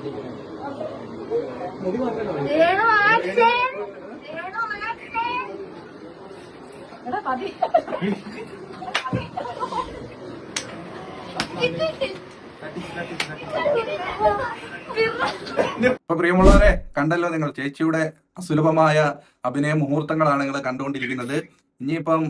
അപ്പൊ പ്രിയമുള്ളവരെ, കണ്ടല്ലോ നിങ്ങൾ, ചേച്ചിയുടെ അസുലഭമായ അഭിനയ മുഹൂർത്തങ്ങളാണ് നിങ്ങൾ കണ്ടുകൊണ്ടിരിക്കുന്നത്. ഇനിയിപ്പം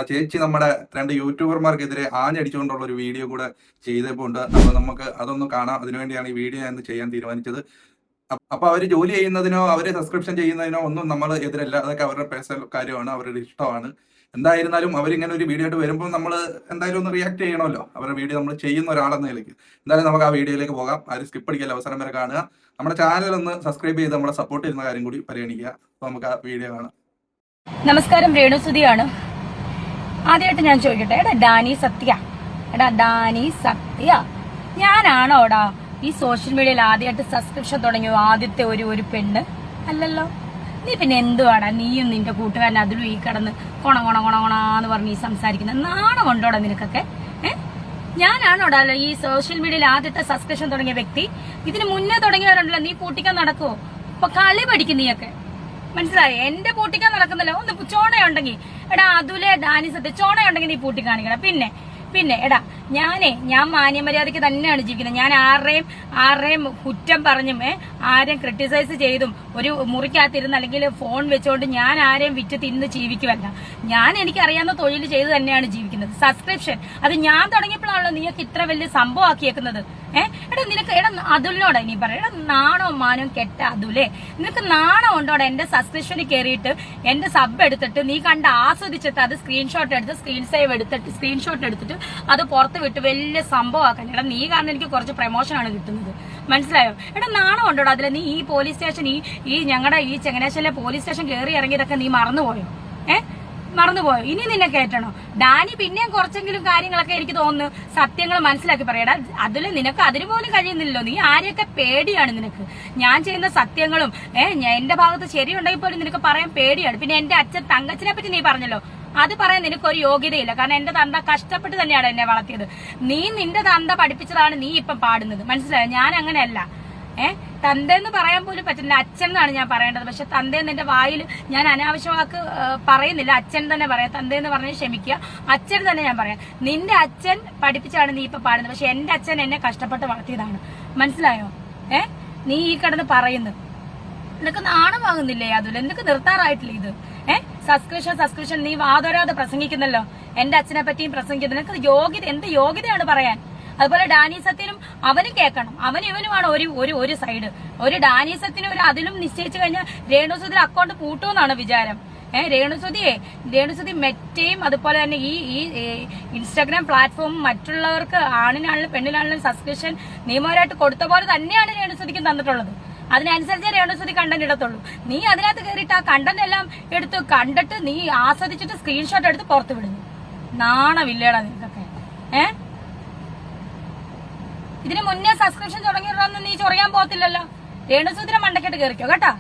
ചേച്ചി നമ്മുടെ 2 യൂട്യൂബർമാർക്കെതിരെ ആഞ്ഞടിച്ചുകൊണ്ടുള്ള ഒരു വീഡിയോ കൂടെ ചെയ്തപ്പോണ്ട്. അപ്പൊ നമുക്ക് അതൊന്ന് കാണാം. അതിനുവേണ്ടിയാണ് ഈ വീഡിയോ ഞാൻ ചെയ്യാൻ തീരുമാനിച്ചത്. അപ്പൊ അവര് ജോലി ചെയ്യുന്നതിനോ അവര് സബ്സ്ക്രിപ്ഷൻ ചെയ്യുന്നതിനോ ഒന്നും നമ്മൾ എതിരല്ല. അതൊക്കെ അവരുടെ പേഴ്സണൽ കാര്യമാണ്, അവരുടെ ഇഷ്ടമാണ്. എന്തായിരുന്നാലും അവരിങ്ങനെ ഒരു വീഡിയോ ആയിട്ട് വരുമ്പോൾ നമ്മൾ എന്തായാലും ഒന്ന് റിയാക്ട് ചെയ്യണമല്ലോ. അവരുടെ വീഡിയോ നമ്മൾ ചെയ്യുന്ന ഒരാളെന്ന നിലയ്ക്ക്. എന്തായാലും നമുക്ക് ആ വീഡിയോയിലേക്ക് പോകാം. ആരും സ്കിപ്പ് അടിക്കല്ല, അവസരം വരെ കാണുക. നമ്മുടെ ചാനൽ ഒന്ന് സബ്സ്ക്രൈബ് ചെയ്ത് നമ്മളെ സപ്പോർട്ട് ചെയ്യുന്ന കാര്യം കൂടി പരിഗണിക്കുക. അപ്പൊ നമുക്ക് ആ വീഡിയോ കാണാം. നമസ്കാരം, രേണുസുതിയാണ്. ആദ്യമായിട്ട് ഞാൻ ചോദിക്കട്ടെ, എടാ ഡാനി സത്യ, ഞാനാണോടാ ഈ സോഷ്യൽ മീഡിയയിൽ ആദ്യമായിട്ട് സബ്സ്ക്രിപ്ഷൻ തുടങ്ങിയോ ആദ്യത്തെ ഒരു പെണ്ണ്? അല്ലല്ലോ. നീ പിന്നെ എന്തുവാടാ നീയും നിന്റെ കൂട്ടുകാരൻ അതിലും ഈ കടന്ന് കൊണന്ന് പറഞ്ഞ് ഈ സംസാരിക്കുന്നത്? നാണം കൊണ്ടോടാ നിനക്കൊക്കെ? ഞാനാണോടാ ഈ സോഷ്യൽ മീഡിയയിൽ ആദ്യത്തെ സബ്സ്ക്രിപ്ഷൻ തുടങ്ങിയ വ്യക്തി? ഇതിന് മുന്നേ തുടങ്ങിയവരുണ്ടല്ലോ, നീ പൂട്ടിക്കാൻ നടക്കുവോ? ഇപ്പൊ കളി പഠിക്കും നീയൊക്കെ, മനസ്സിലായോ? എന്റെ പൂട്ടിക്കാൻ നടക്കുന്നല്ലോ. ഒന്ന് ചോണയുണ്ടെങ്കിൽ എടാ അതുലെ ഡാനി സത്യ ചോണയുണ്ടെങ്കിൽ നീ പൂട്ടി കാണിക്കണം. പിന്നെ എടാ ഞാൻ മാന്യമര്യാദയ്ക്ക് തന്നെയാണ് ജീവിക്കുന്നത്. ഞാൻ ആരുടെയും കുറ്റം പറഞ്ഞും ആരെയും ക്രിട്ടിസൈസ് ചെയ്തും ഒരു മുറിക്കകത്തിരുന്ന് അല്ലെങ്കിൽ ഫോൺ വെച്ചുകൊണ്ട് ഞാൻ ആരെയും വിറ്റ് തിന്ന് ജീവിക്കുമല്ല. ഞാൻ എനിക്കറിയാവുന്ന തൊഴിൽ ചെയ്ത് തന്നെയാണ് ജീവിക്കുന്നത്. സബ്സ്ക്രിപ്ഷൻ അത് ഞാൻ തുടങ്ങിയപ്പോഴാണല്ലോ നീയൊക്കെ ഇത്ര വലിയ സംഭവമാക്കിയേക്കുന്നത്. എടാ അതുലിനോടാ ഇനി പറയാം, എടാ നാണോ മാനോ കെട്ട അതുലേ, നിനക്ക് നാണം ഉണ്ടോടെ എന്റെ സബ്സ്ക്രിപ്ഷനിൽ കയറിയിട്ട് എന്റെ സബ് എടുത്തിട്ട് നീ കണ്ട് ആസ്വദിച്ചിട്ട് അത് സ്ക്രീൻഷോട്ട് എടുത്തിട്ട് അത് പുറത്ത് വിട്ട് വലിയ സംഭവമാക്കാൻ? എടാ നീ കാരണം എനിക്ക് കുറച്ച് പ്രമോഷനാണ് കിട്ടുന്നത്, മനസ്സിലായോ? എടാ നാണം ഉണ്ടോടാ അതിൽ? നീ ഈ പോലീസ് സ്റ്റേഷൻ ഈ ഞങ്ങളുടെ ഈ ചങ്ങനാശ്ശേരിയിലെ പോലീസ് സ്റ്റേഷൻ കയറി ഇറങ്ങിയതൊക്കെ നീ മറന്നുപോയോ? മറന്നുപോയോ? ഇനി നിന്നെ കേട്ടണോ? ഡാനി പിന്നെയും കുറച്ചെങ്കിലും കാര്യങ്ങളൊക്കെ എനിക്ക് തോന്നുന്നു സത്യങ്ങൾ മനസ്സിലാക്കി പറയടാ. അതിൽ നിനക്ക് അതിന് പോലും കഴിയുന്നില്ലല്ലോ. നീ ആരെയൊക്കെ പേടിയാണ് നിനക്ക്. ഞാൻ ചെയ്യുന്ന സത്യങ്ങളും എന്റെ ഭാഗത്ത് ശരിയുണ്ടെങ്കിൽ പോലും നിനക്ക് പറയാൻ പേടിയാണ്. പിന്നെ എന്റെ അച്ഛൻ തങ്കച്ചനെ പറ്റി നീ പറഞ്ഞല്ലോ, അത് പറയാൻ നിനക്കൊരു യോഗ്യതയില്ല. കാരണം എന്റെ തന്ത കഷ്ടപ്പെട്ട് തന്നെയാണ് എന്നെ വളർത്തിയത്. നിന്റെ തന്ത പഠിപ്പിച്ചതാണ് നീ ഇപ്പം പാടുന്നത്, മനസ്സിലായോ? ഞാൻ അങ്ങനെയല്ല. തന്തേന്ന് പറയാൻ പോലും പറ്റില്ല, അച്ഛൻ എന്നാണ് ഞാൻ പറയേണ്ടത്. പക്ഷെ തന്തേന്ന് എന്റെ വായിൽ ഞാൻ അനാവശ്യ വാക്ക് പറയുന്നില്ല, അച്ഛൻ തന്നെ പറയാം. തന്തേന്ന് പറഞ്ഞാൽ ക്ഷമിക്കുക, അച്ഛൻ തന്നെ ഞാൻ പറയാം. നിന്റെ അച്ഛൻ പഠിപ്പിച്ചാണ് നീ ഇപ്പൊ പാടുന്നത്. പക്ഷെ എന്റെ അച്ഛൻ എന്നെ കഷ്ടപ്പെട്ട് വളർത്തിയതാണ്, മനസ്സിലായോ? നീ ഈ കിടന്ന് പറയുന്നത് നിനക്ക് നാണമാകുന്നില്ലേ? അതുപോലെ നിനക്ക് നിർത്താറായിട്ടില്ല ഇത്? സബ്സ്ക്രിപ്ഷൻ നീ വാതോരാതെ പ്രസംഗിക്കുന്നല്ലോ. എന്റെ അച്ഛനെ പറ്റിയും പ്രസംഗിക്കുന്നത്. നിനക്ക് എന്ത് യോഗ്യതയാണ് പറയാൻ? അതുപോലെ ഡാനി സത്യനും അവനും കേൾക്കണം. ഇവനുമാണ് ഒരു സൈഡ്. ഒരു ഡാനി സത്യനും ഒരു അതിലും നിശ്ചയിച്ചു കഴിഞ്ഞാൽ രേണുസുതി അക്കൗണ്ട് പൂട്ടുമെന്നാണ് വിചാരം. രേണുസുതി മെറ്റയും അതുപോലെ തന്നെ ഈ ഇൻസ്റ്റാഗ്രാം പ്ലാറ്റ്ഫോമും മറ്റുള്ളവർക്ക് ആണിനാണെങ്കിലും പെണ്ണിനാണെങ്കിലും സബ്സ്ക്രിപ്ഷൻ നിയമപരമായിട്ട് കൊടുത്ത പോലെ തന്നെയാണ് രേണുസുതിക്കും തന്നിട്ടുള്ളത്. അതിനനുസരിച്ച് രേണുസുതി കണ്ടന്റ് ഇടത്തുള്ളൂ. നീ അതിനകത്ത് കയറിയിട്ട് ആ കണ്ടന്റ് എല്ലാം എടുത്ത് കണ്ടിട്ട് നീ ആസ്വദിച്ചിട്ട് സ്ക്രീൻഷോട്ട് എടുത്ത് പുറത്ത് വിടുന്നു. നാണമില്ലേടാ നിനക്കൊക്കെ? ഇതിന് മുന്നേ സബ്സ്ക്രിപ്ഷൻ തുടങ്ങിയിട്ടൊന്നും നീ ചൊറിയാൻ പോകത്തില്ലല്ലോ. രേണുസുതിനെ മണ്ടക്കെട്ട് കയറിക്കോ കേട്ടാ.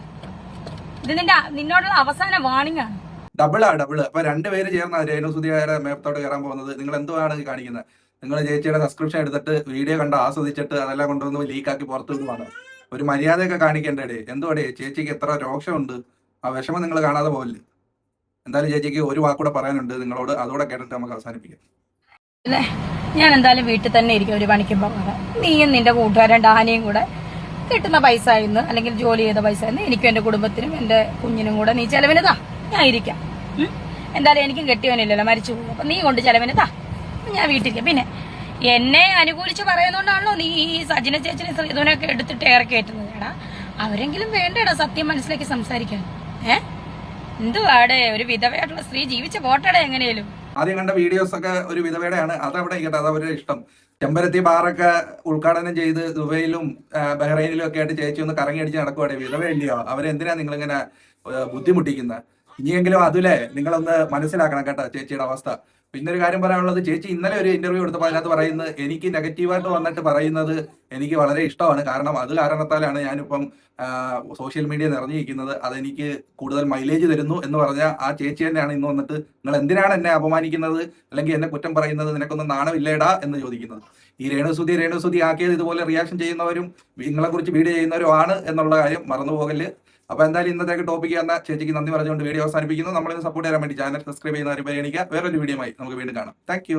ഇത് നിന്നോടുള്ള അവസാന വാണിംഗ് ആണ്. ഡബിള്. അപ്പൊ 2 പേര് ചേർന്ന രേണുസുതിയുടെ മേത്തോട്ട് കയറാൻ പോകുന്നത്. നിങ്ങൾ എന്തുവാണ് കാണിക്കുന്നത്? നിങ്ങൾ ചേച്ചിയുടെ സബ്സ്ക്രിപ്ഷൻ എടുത്തിട്ട് വീഡിയോ കണ്ട് ആസ്വദിച്ചിട്ട് അതെല്ലാം കൊണ്ടുവന്ന് ലീക്കാക്കി പുറത്തു വിടുവാണ്. ഒരു മര്യാദയൊക്കെ കാണിക്കേണ്ടേ? എന്തുവാടേ ചേച്ചിക്ക് എത്ര രോഷമുണ്ട്? ആ വിഷമം നിങ്ങൾ കാണാതെ പോകില്ലേ? എന്തായാലും ചേച്ചിക്ക് ഒരു വാക്കൂടെ പറയാനുണ്ട് നിങ്ങളോട്, അതോടെ കേട്ടിട്ട് നമുക്ക് അവസാനിപ്പിക്കാം. ഞാൻ എന്തായാലും വീട്ടിൽ തന്നെ ഇരിക്കും, ഒരു പണിക്കും പോകാതെ. നീയും നിന്റെ കൂട്ടുകാരൻ ഡാനിയും കൂടെ കിട്ടുന്ന പൈസ ഇന്ന് അല്ലെങ്കിൽ ജോലി ചെയ്ത പൈസ ഇന്ന് എനിക്കും എന്റെ കുടുംബത്തിനും എന്റെ കുഞ്ഞിനും കൂടെ നീ ചെലവിന് ഞാൻ ഇരിക്കാം. എന്തായാലും എനിക്കും കെട്ടിയവനില്ലല്ലോ, മരിച്ചു പോകും. അപ്പൊ നീ കൊണ്ട് ചെലവിന് ഞാൻ വീട്ടിലിരിക്കാം. പിന്നെ എന്നെ അനുകൂലിച്ച് പറയുന്നോണ്ടാണല്ലോ നീ ഈ സജിന ചേച്ചിനെ ശ്രീധുവിനൊക്കെ എടുത്തിട്ട് ഇറക്കി കയറ്റുന്നത്. എടാ അവരെങ്കിലും വേണ്ടേടാ സത്യം മനസ്സിലാക്കി സംസാരിക്കാൻ. എന്തുവാടെ ഒരു വിധവയായിട്ടുള്ള സ്ത്രീ ജീവിച്ച് പോട്ടടെ എങ്ങനെയും. ആദ്യം കണ്ട വീഡിയോസ് ഒക്കെ ഒരു വിധവയുടെയാണ്, അതവിടെ ഇരിക്കട്ടെ, അതവരുടെ ഇഷ്ടം. ചെമ്പരത്തി ബാറൊക്കെ ഉദ്ഘാടനം ചെയ്ത് ദുബൈയിലും ബഹ്റൈനിലും ഒക്കെ ആയിട്ട് ചേച്ചി ഒന്ന് കറങ്ങി അടിച്ച് നടക്കുവാടെ, വിധവയല്ലയോ? അവരെന്തിനാ നിങ്ങളിങ്ങനെ ബുദ്ധിമുട്ടിക്കുന്നത്? ഇനിയെങ്കിലും അതിലെ നിങ്ങളൊന്ന് മനസ്സിലാക്കണം കേട്ടോ ചേച്ചിയുടെ അവസ്ഥ. പിന്നെ ഒരു കാര്യം പറയാനുള്ളത്, ചേച്ചി ഇന്നലെ ഒരു ഇന്റർവ്യൂ എടുത്തപ്പോൾ അതിനകത്ത് പറയുന്നത് എനിക്ക് നെഗറ്റീവായിട്ട് വന്നിട്ട് പറയുന്നത് എനിക്ക് വളരെ ഇഷ്ടമാണ്. കാരണം അത് കാരണത്താലാണ് ഞാനിപ്പം സോഷ്യൽ മീഡിയ നിറഞ്ഞിരിക്കുന്നത്. അതെനിക്ക് കൂടുതൽ മൈലേജ് തരുന്നു എന്ന് പറഞ്ഞ ആ ചേച്ചി തന്നെയാണ് ഇന്ന് വന്നിട്ട് നിങ്ങൾ എന്തിനാണ് എന്നെ അപമാനിക്കുന്നത് അല്ലെങ്കിൽ എന്നെ കുറ്റം പറയുന്നത്, നിനക്കൊന്നും നാണമില്ലേടാ എന്ന് ചോദിക്കുന്നത്. ഈ രേണുസുതി ആക്കിയത് ഇതുപോലെ റിയാക്ഷൻ ചെയ്യുന്നവരും നിങ്ങളെ കുറിച്ച് വീഡിയോ ചെയ്യുന്നവരും ആണ് എന്നുള്ള കാര്യം മറന്നു പോകല്. അപ്പൊ എന്തായാലും ഇന്നത്തേക്ക് ടോപ്പിക്ക് തന്ന ചേച്ചിക്ക് നന്ദി പറഞ്ഞുകൊണ്ട് വീഡിയോ അവസാനിപ്പിക്കുന്നു. നമ്മളിന്ന് സപ്പോർട്ട് ചെയ്യാൻ വേണ്ടി ചാനൽ സബ്സ്ക്രൈബ് ചെയ്യുന്നവരെ പരിഗണിക്കുക. വേറൊരു വീഡിയോ ആയി നമുക്ക് വീണ്ടും കാണാം. താങ്ക്